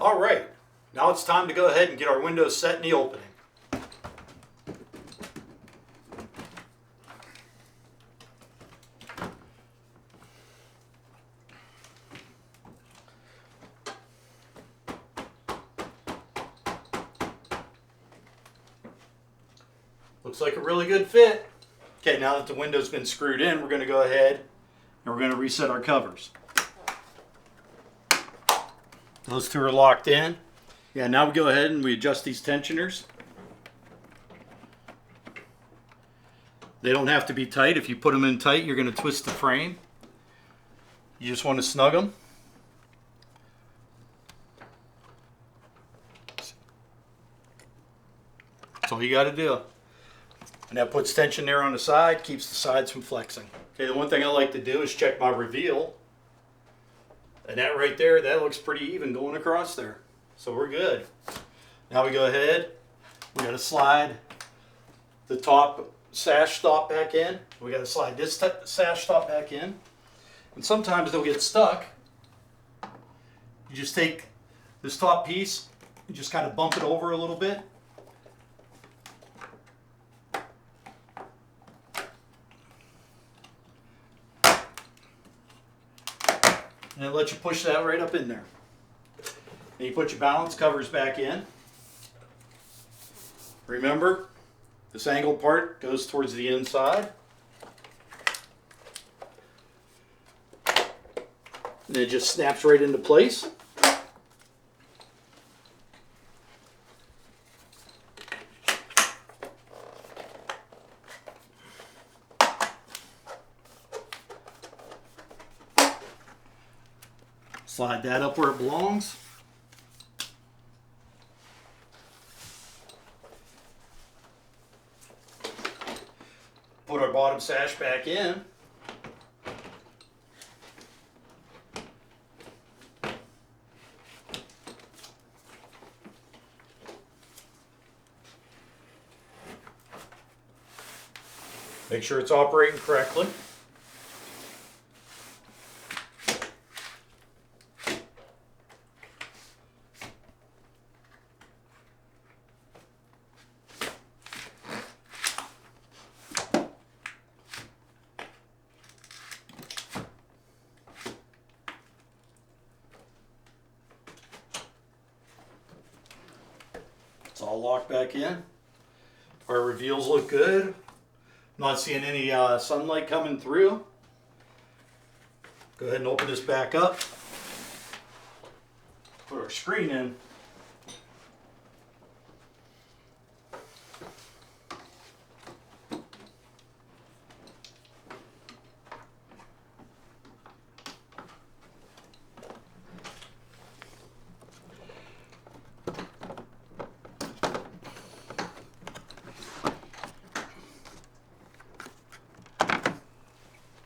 All right, now it's time to go ahead and get our windows set in the opening. Looks like a really good fit. Okay, now that the window's been screwed in, we're going to go ahead and we're going to reset our covers. Those two are locked in. Yeah, now we go ahead and we adjust these tensioners. They don't have to be tight. If you put them in tight, you're going to twist the frame. You just want to snug them. That's all you got to do. And that puts tension there on the side, keeps the sides from flexing. Okay, the one thing I like to do is check my reveal. And that right there, that looks pretty even going across there. So we're good. Now we go ahead, we got to slide the top sash stop back in. We got to slide this sash stop back in. And sometimes they'll get stuck. You just take this top piece and just kind of bump it over a little bit. And it lets you push that right up in there. And you put your balance covers back in. Remember, this angled part goes towards the inside. And it just snaps right into place. Slide that up where it belongs. Put our bottom sash back in. Make sure it's operating correctly. It's all locked back in. Our reveals look good. Not seeing any sunlight coming through. Go ahead and open this back up. Put our screen in.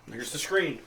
Here's the screen.